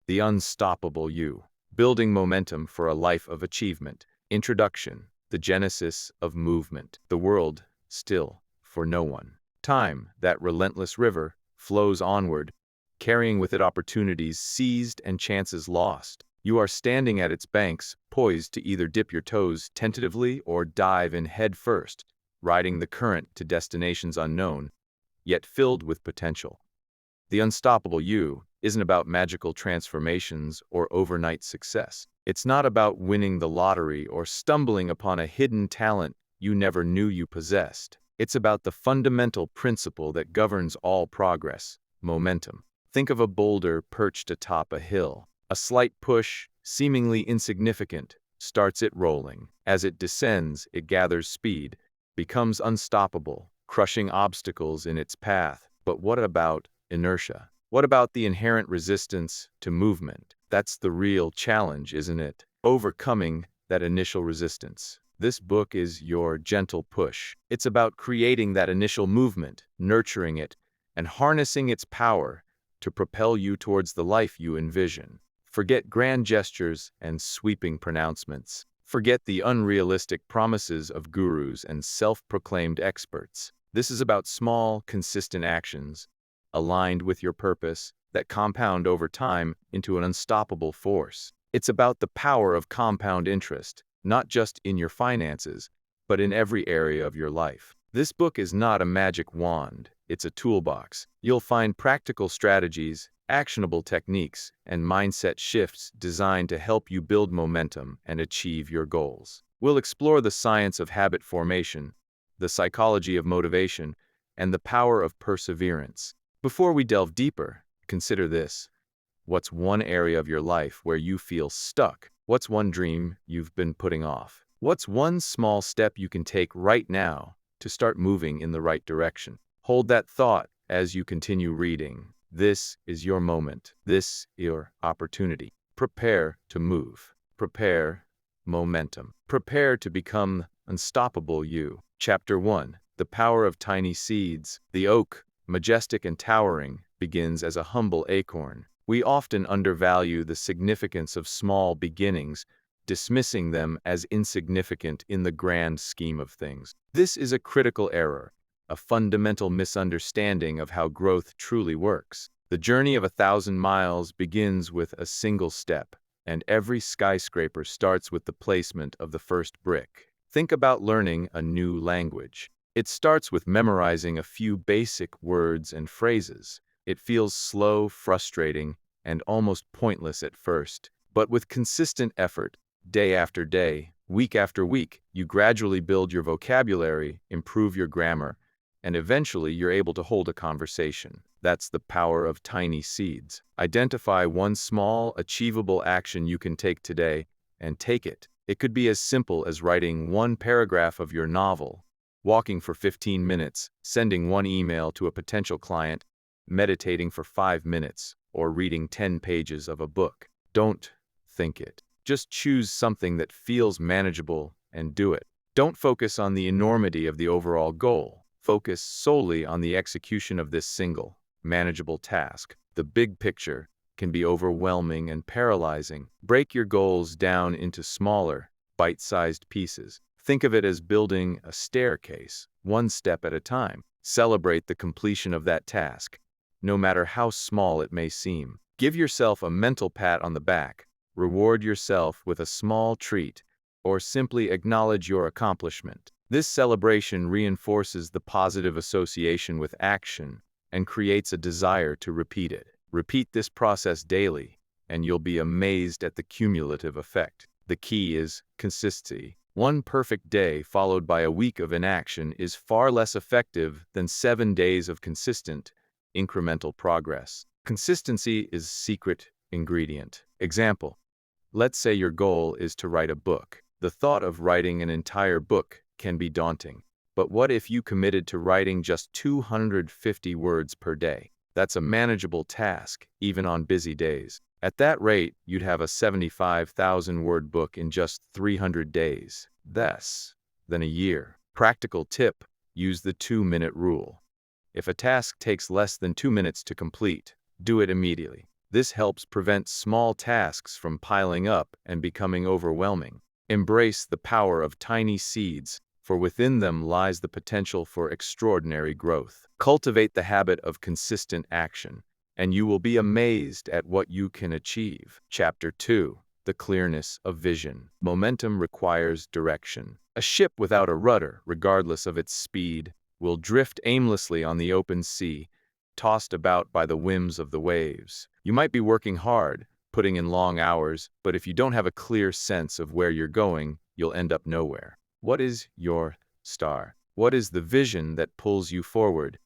The Unstoppable You. Building Momentum for a Life of Achievement. Introduction. The Genesis of Movement. The world, still, for no one. Time, that relentless river, flows onward, carrying with it opportunities seized and chances lost. You are standing at its banks, poised to either dip your toes tentatively or dive in head first, riding the current to destinations unknown, yet filled with potential. The Unstoppable You isn't about magical transformations or overnight success. It's not about winning the lottery or stumbling upon a hidden talent you never knew you possessed. It's about the fundamental principle that governs all progress: momentum. Think of a boulder perched atop a hill. A slight push, seemingly insignificant, starts it rolling. As it descends, it gathers speed, becomes unstoppable, crushing obstacles in its path. But what about inertia? What about the inherent resistance to movement? That's the real challenge, isn't it? Overcoming that initial resistance. This book is your gentle push. It's about creating that initial movement, nurturing it, and harnessing its power to propel you towards the life you envision. Forget grand gestures and sweeping pronouncements. Forget the unrealistic promises of gurus and self-proclaimed experts. This is about small, consistent actions, aligned with your purpose, that compound over time into an unstoppable force. It's about the power of compound interest, not just in your finances, but in every area of your life. This book is not a magic wand, it's a toolbox. You'll find practical strategies, actionable techniques, and mindset shifts designed to help you build momentum and achieve your goals. We'll explore the science of habit formation, the psychology of motivation, and the power of perseverance. Before we delve deeper, consider this. What's one area of your life where you feel stuck? What's one dream you've been putting off? What's one small step you can take right now to start moving in the right direction? Hold that thought as you continue reading. This is your moment. This is your opportunity. Prepare to move. Prepare momentum. Prepare to become unstoppable you. Chapter 1. The Power of Tiny Seeds. The oak, majestic and towering, begins as a humble acorn. We often undervalue the significance of small beginnings, dismissing them as insignificant in the grand scheme of things. This is a critical error, a fundamental misunderstanding of how growth truly works. The journey of 1,000 miles begins with a single step, and every skyscraper starts with the placement of the first brick. Think about learning a new language. It starts with memorizing a few basic words and phrases. It feels slow, frustrating, and almost pointless at first. But with consistent effort, day after day, week after week, you gradually build your vocabulary, improve your grammar, and eventually you're able to hold a conversation. That's the power of tiny seeds. Identify one small, achievable action you can take today, and take it. It could be as simple as writing one paragraph of your novel, walking for 15 minutes, sending one email to a potential client, meditating for 5 minutes, or reading 10 pages of a book. Don't think it. Just choose something that feels manageable and do it. Don't focus on the enormity of the overall goal. Focus solely on the execution of this single, manageable task. The big picture can be overwhelming and paralyzing. Break your goals down into smaller, bite-sized pieces. Think of it as building a staircase, one step at a time. Celebrate the completion of that task, no matter how small it may seem. Give yourself a mental pat on the back. Reward yourself with a small treat, or simply acknowledge your accomplishment. This celebration reinforces the positive association with action and creates a desire to repeat it. Repeat this process daily, and you'll be amazed at the cumulative effect. The key is consistency. One perfect day followed by a week of inaction is far less effective than 7 days of consistent, incremental progress. Consistency is the secret ingredient. Example: let's say your goal is to write a book. The thought of writing an entire book can be daunting. But what if you committed to writing just 250 words per day? That's a manageable task, even on busy days. At that rate, you'd have a 75,000-word book in just 300 days. Less than a year. Practical tip: use the 2-minute rule. If a task takes less than 2 minutes to complete, do it immediately. This helps prevent small tasks from piling up and becoming overwhelming. Embrace the power of tiny seeds, for within them lies the potential for extraordinary growth. Cultivate the habit of consistent action, and you will be amazed at what you can achieve. Chapter 2. The clearness of vision. Momentum requires direction. A ship without a rudder, regardless of its speed, will drift aimlessly on the open sea, tossed about by the whims of the waves. You might be working hard, putting in long hours, but if you don't have a clear sense of where you're going, you'll end up nowhere. What is your star? What is the vision that pulls you forward,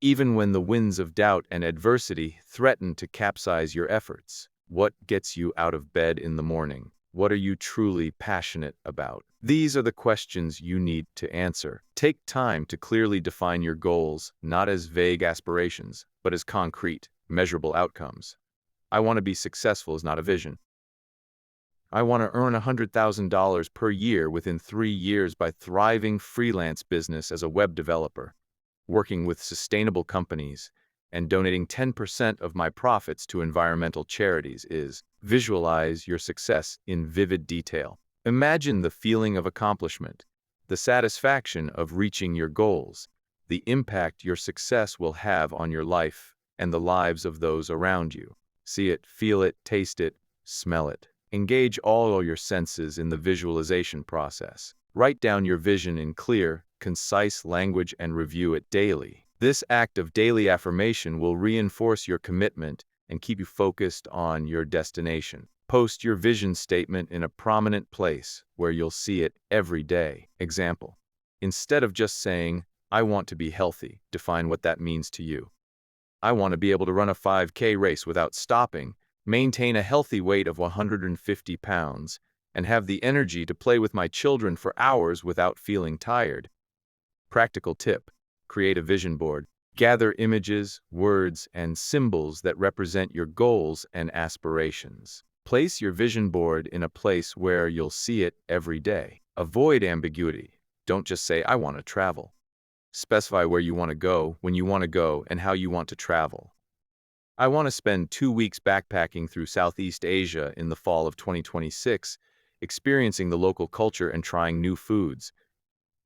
even when the winds of doubt and adversity threaten to capsize your efforts? What gets you out of bed in the morning? What are you truly passionate about? These are the questions you need to answer. Take time to clearly define your goals, not as vague aspirations, but as concrete, measurable outcomes. I want to be successful is not a vision. I want to earn $100,000 per year within 3 years by thriving freelance business as a web developer, working with sustainable companies, and donating 10% of my profits to environmental charities is. Visualize your success in vivid detail. Imagine the feeling of accomplishment, the satisfaction of reaching your goals, the impact your success will have on your life and the lives of those around you. See it, feel it, taste it, smell it. Engage all your senses in the visualization process. Write down your vision in clear, concise language and review it daily. This act of daily affirmation will reinforce your commitment and keep you focused on your destination. Post your vision statement in a prominent place where you'll see it every day. Example: instead of just saying, "I want to be healthy," define what that means to you. I want to be able to run a 5K race without stopping, maintain a healthy weight of 150 pounds, and have the energy to play with my children for hours without feeling tired. Practical tip: create a vision board. Gather images, words, and symbols that represent your goals and aspirations. Place your vision board in a place where you'll see it every day. Avoid ambiguity. Don't just say, "I want to travel." Specify where you want to go, when you want to go, and how you want to travel. I want to spend 2 weeks backpacking through Southeast Asia in the fall of 2026, experiencing the local culture and trying new foods.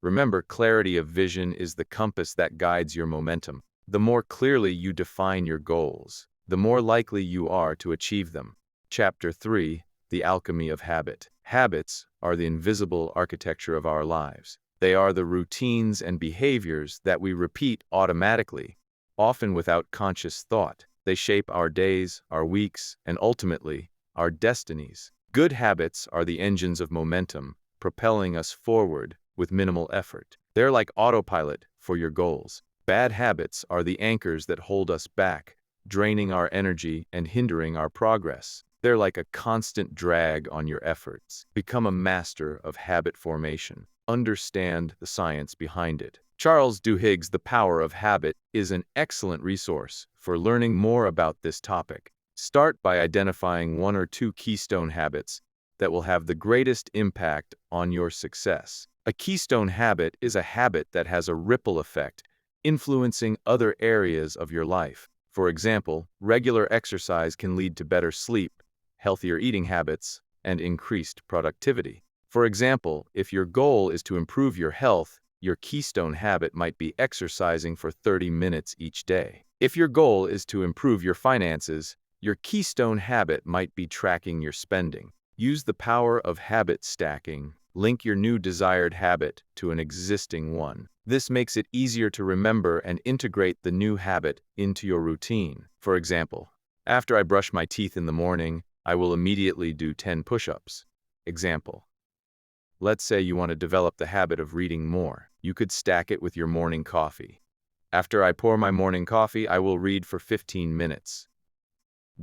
Remember, clarity of vision is the compass that guides your momentum. The more clearly you define your goals, the more likely you are to achieve them. Chapter 3. The Alchemy of Habit. Habits are the invisible architecture of our lives. They are the routines and behaviors that we repeat automatically, often without conscious thought. They shape our days, our weeks, and ultimately, our destinies. Good habits are the engines of momentum, propelling us forward with minimal effort. They're like autopilot for your goals. Bad habits are the anchors that hold us back, draining our energy and hindering our progress. They're like a constant drag on your efforts. Become a master of habit formation. Understand the science behind it. Charles Duhigg's The Power of Habit is an excellent resource for learning more about this topic. Start by identifying 1 or 2 keystone habits that will have the greatest impact on your success. A keystone habit is a habit that has a ripple effect, influencing other areas of your life. For example, regular exercise can lead to better sleep, healthier eating habits, and increased productivity. For example, if your goal is to improve your health, your keystone habit might be exercising for 30 minutes each day. If your goal is to improve your finances, your keystone habit might be tracking your spending. Use the power of habit stacking. Link your new desired habit to an existing one. This makes it easier to remember and integrate the new habit into your routine. For example, after I brush my teeth in the morning, I will immediately do 10 push-ups. Example: let's say you want to develop the habit of reading more. You could stack it with your morning coffee. After I pour my morning coffee, I will read for 15 minutes.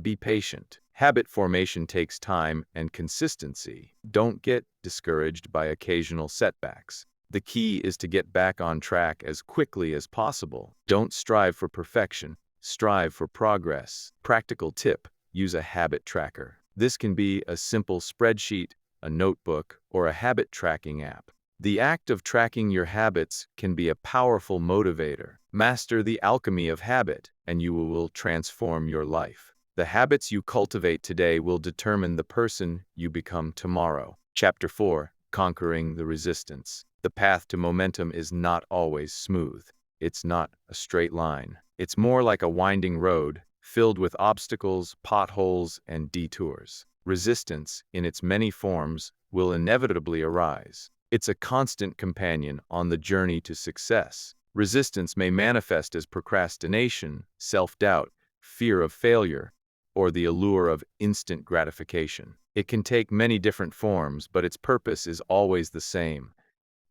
Be patient. Habit formation takes time and consistency. Don't get discouraged by occasional setbacks. The key is to get back on track as quickly as possible. Don't strive for perfection. Strive for progress. Practical tip: use a habit tracker. This can be a simple spreadsheet, a notebook, or a habit tracking app. The act of tracking your habits can be a powerful motivator. Master the alchemy of habit, and you will transform your life. The habits you cultivate today will determine the person you become tomorrow. Chapter 4: Conquering the Resistance. The path to momentum is not always smooth. It's not a straight line. It's more like a winding road, filled with obstacles, potholes, and detours. Resistance, in its many forms, will inevitably arise. It's a constant companion on the journey to success. Resistance may manifest as procrastination, self-doubt, fear of failure, or the allure of instant gratification. It can take many different forms, but its purpose is always the same: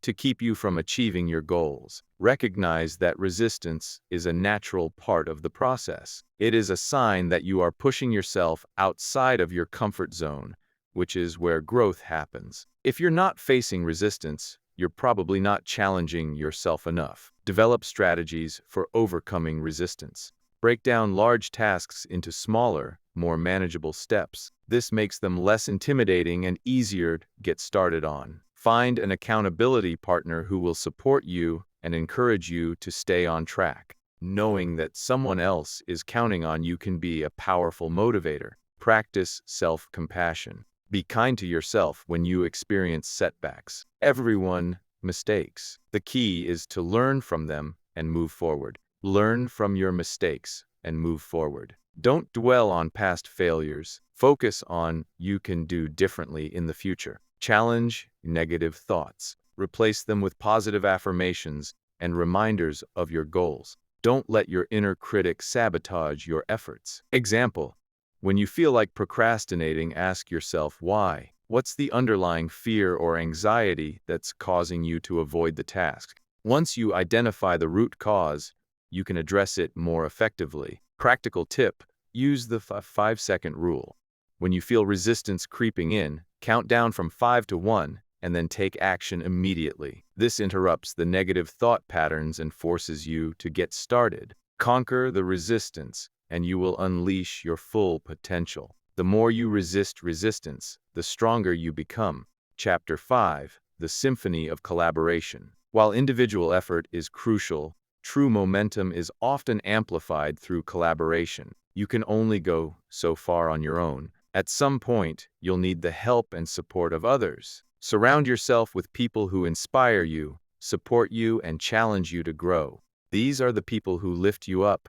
to keep you from achieving your goals. Recognize that resistance is a natural part of the process. It is a sign that you are pushing yourself outside of your comfort zone, which is where growth happens. If you're not facing resistance, you're probably not challenging yourself enough. Develop strategies for overcoming resistance. Break down large tasks into smaller, more manageable steps. This makes them less intimidating and easier to get started on. Find an accountability partner who will support you and encourage you to stay on track. Knowing that someone else is counting on you can be a powerful motivator. Practice self-compassion. Be kind to yourself when you experience setbacks. Everyone mistakes. The key is to learn from them and move forward. Learn from your mistakes and move forward. Don't dwell on past failures. Focus on you can do differently in the future. Challenge negative thoughts. Replace them with positive affirmations and reminders of your goals. Don't let your inner critic sabotage your efforts. Example: when you feel like procrastinating, ask yourself why. What's the underlying fear or anxiety that's causing you to avoid the task? Once you identify the root cause, you can address it more effectively. Practical tip: use the 5-second rule. When you feel resistance creeping in, count down from 5 to 1 and then take action immediately. This interrupts the negative thought patterns and forces you to get started. Conquer the resistance, and you will unleash your full potential. The more you resist resistance, the stronger you become. Chapter 5: The Symphony of Collaboration. While individual effort is crucial, true momentum is often amplified through collaboration. You can only go so far on your own. At some point, you'll need the help and support of others. Surround yourself with people who inspire you, support you, and challenge you to grow. These are the people who lift you up,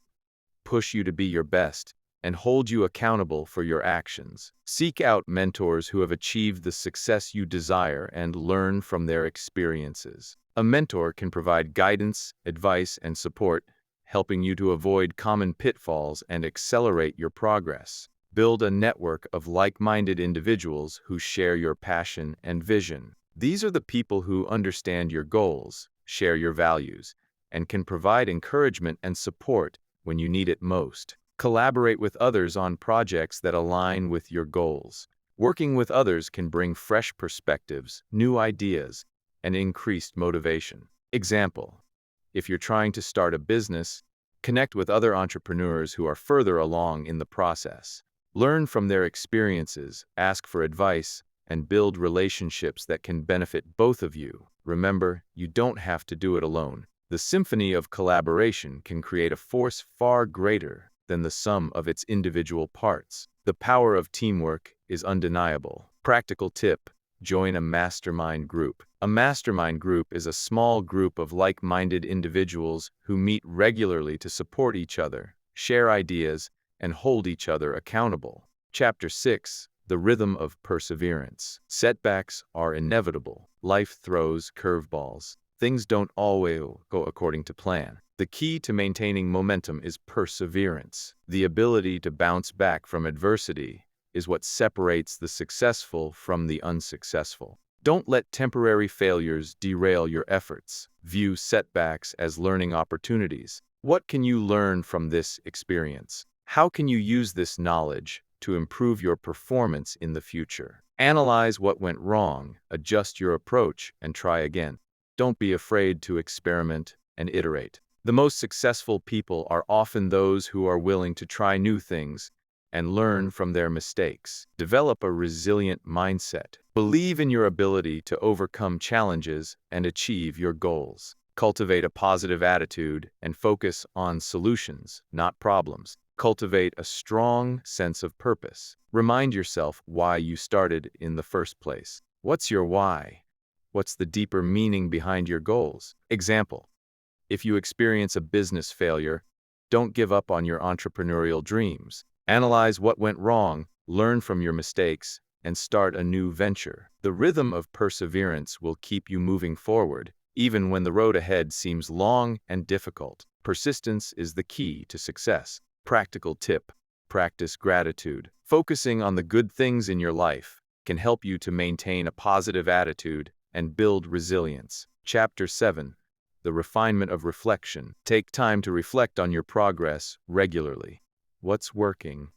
push you to be your best, and hold you accountable for your actions. Seek out mentors who have achieved the success you desire and learn from their experiences. A mentor can provide guidance, advice, and support, helping you to avoid common pitfalls and accelerate your progress. Build a network of like-minded individuals who share your passion and vision. These are the people who understand your goals, share your values, and can provide encouragement and support when you need it most. Collaborate with others on projects that align with your goals. Working with others can bring fresh perspectives, new ideas, and increased motivation. Example: if you're trying to start a business, connect with other entrepreneurs who are further along in the process. Learn from their experiences, ask for advice, and build relationships that can benefit both of you. Remember, you don't have to do it alone. The symphony of collaboration can create a force far greater than the sum of its individual parts. The power of teamwork is undeniable. Practical tip: join a mastermind group. A mastermind group is a small group of like-minded individuals who meet regularly to support each other, share ideas, and hold each other accountable. Chapter 6: The Rhythm of Perseverance. Setbacks are inevitable. Life throws curveballs. Things don't always go according to plan. The key to maintaining momentum is perseverance. The ability to bounce back from adversity is what separates the successful from the unsuccessful. Don't let temporary failures derail your efforts. View setbacks as learning opportunities. What can you learn from this experience? How can you use this knowledge to improve your performance in the future? Analyze what went wrong, adjust your approach, and try again. Don't be afraid to experiment and iterate. The most successful people are often those who are willing to try new things and learn from their mistakes. Develop a resilient mindset. Believe in your ability to overcome challenges and achieve your goals. Cultivate a positive attitude and focus on solutions, not problems. Cultivate a strong sense of purpose. Remind yourself why you started in the first place. What's your why? What's the deeper meaning behind your goals? Example: if you experience a business failure, don't give up on your entrepreneurial dreams. Analyze what went wrong, learn from your mistakes, and start a new venture. The rhythm of perseverance will keep you moving forward, even when the road ahead seems long and difficult. Persistence is the key to success. Practical tip: practice gratitude. Focusing on the good things in your life can help you to maintain a positive attitude and build resilience. Chapter 7: the refinement of reflection. Take time to reflect on your progress regularly. What's working?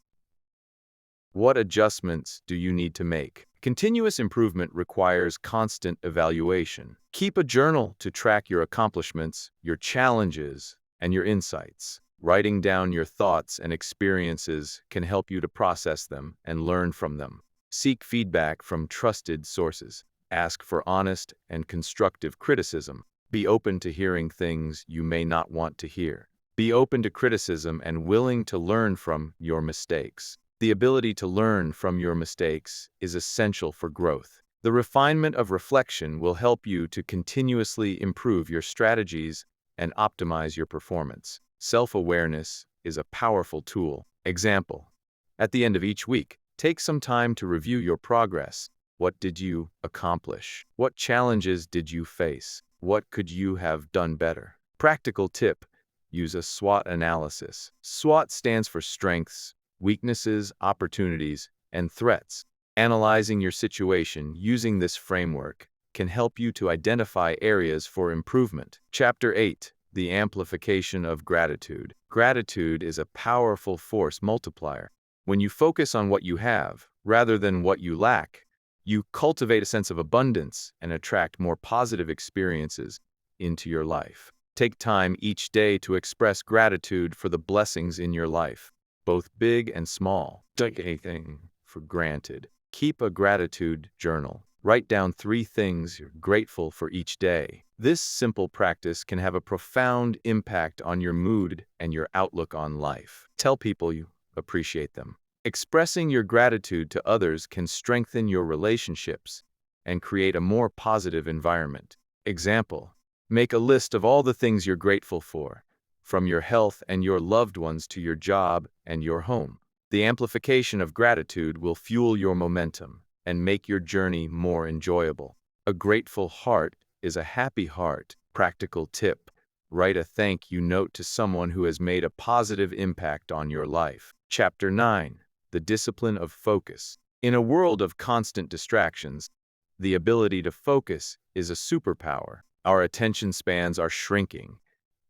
What adjustments do you need to make? Continuous improvement requires constant evaluation. Keep a journal to track your accomplishments, your challenges, and your insights. Writing down your thoughts and experiences can help you to process them and learn from them. Seek feedback from trusted sources. Ask for honest and constructive criticism. Be open to hearing things you may not want to hear. Be open to criticism and willing to learn from your mistakes. The ability to learn from your mistakes is essential for growth. The refinement of reflection will help you to continuously improve your strategies and optimize your performance. Self-awareness is a powerful tool. Example: at the end of each week, take some time to review your progress. What did you accomplish? What challenges did you face? What could you have done better? Practical tip: use a SWOT analysis. SWOT stands for strengths, weaknesses, opportunities, and threats. Analyzing your situation using this framework can help you to identify areas for improvement. Chapter 8: the amplification of gratitude. Gratitude is a powerful force multiplier. When you focus on what you have, rather than what you lack, you cultivate a sense of abundance and attract more positive experiences into your life. Take time each day to express gratitude for the blessings in your life, both big and small. Don't take anything for granted. Keep a gratitude journal. Write down 3 things you're grateful for each day. This simple practice can have a profound impact on your mood and your outlook on life. Tell people you appreciate them. Expressing your gratitude to others can strengthen your relationships and create a more positive environment. Example: make a list of all the things you're grateful for, from your health and your loved ones to your job and your home. The amplification of gratitude will fuel your momentum and make your journey more enjoyable. A grateful heart is a happy heart. Practical tip: write a thank you note to someone who has made a positive impact on your life. Chapter 9: the discipline of focus. In a world of constant distractions, the ability to focus is a superpower. Our attention spans are shrinking,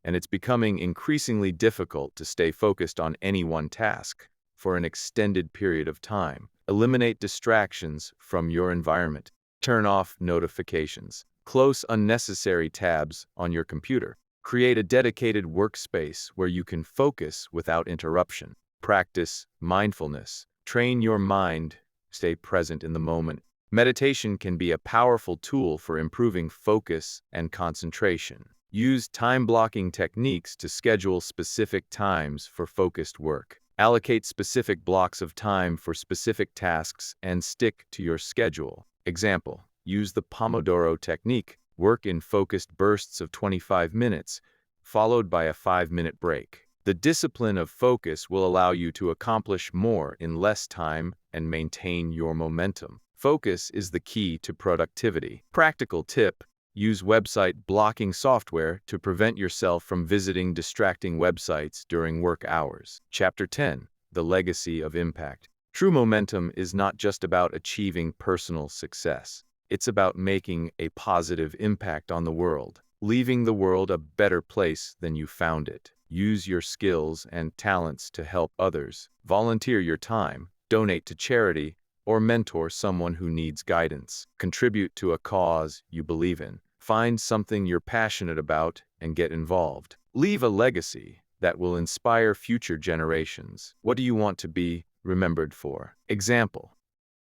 and it's becoming increasingly difficult to stay focused on any one task for an extended period of time. Eliminate distractions from your environment. Turn off notifications. Close unnecessary tabs on your computer. Create a dedicated workspace where you can focus without interruption. Practice mindfulness. Train your mind. Stay present in the moment. Meditation can be a powerful tool for improving focus and concentration. Use time-blocking techniques to schedule specific times for focused work. Allocate specific blocks of time for specific tasks and stick to your schedule. Example: use the Pomodoro technique. Work in focused bursts of 25 minutes, followed by a 5-minute break. The discipline of focus will allow you to accomplish more in less time and maintain your momentum. Focus is the key to productivity. Practical tip: use website blocking software to prevent yourself from visiting distracting websites during work hours. Chapter 10: the legacy of impact. True momentum is not just about achieving personal success. It's about making a positive impact on the world, leaving the world a better place than you found it. Use your skills and talents to help others. Volunteer your time, donate to charity, or mentor someone who needs guidance. Contribute to a cause you believe in. Find something you're passionate about and get involved. Leave a legacy that will inspire future generations. What do you want to be remembered for? Example: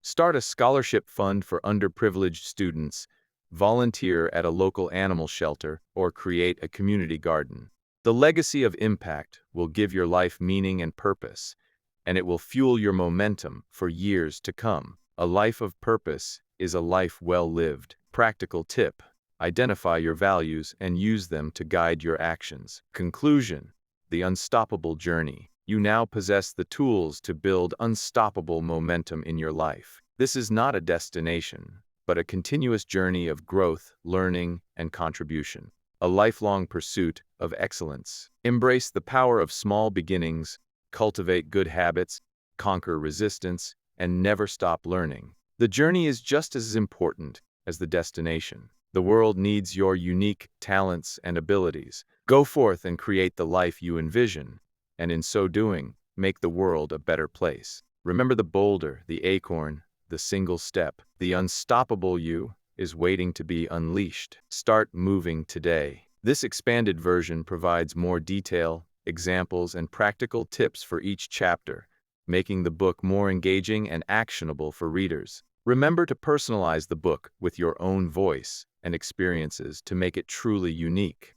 start a scholarship fund for underprivileged students, volunteer at a local animal shelter, or create a community garden. The legacy of impact will give your life meaning and purpose, and it will fuel your momentum for years to come. A life of purpose is a life well lived. Practical tip: identify your values and use them to guide your actions. Conclusion: the unstoppable journey. You now possess the tools to build unstoppable momentum in your life. This is not a destination, but a continuous journey of growth, learning, and contribution. A lifelong pursuit of excellence. Embrace the power of small beginnings, cultivate good habits, conquer resistance, and never stop learning. The journey is just as important as the destination. The world needs your unique talents and abilities. Go forth and create the life you envision, and in so doing, make the world a better place. Remember the boulder, the acorn, the single step. The unstoppable you is waiting to be unleashed. Start moving today. This expanded version provides more detail, examples, and practical tips for each chapter, making the book more engaging and actionable for readers. Remember to personalize the book with your own voice and experiences to make it truly unique.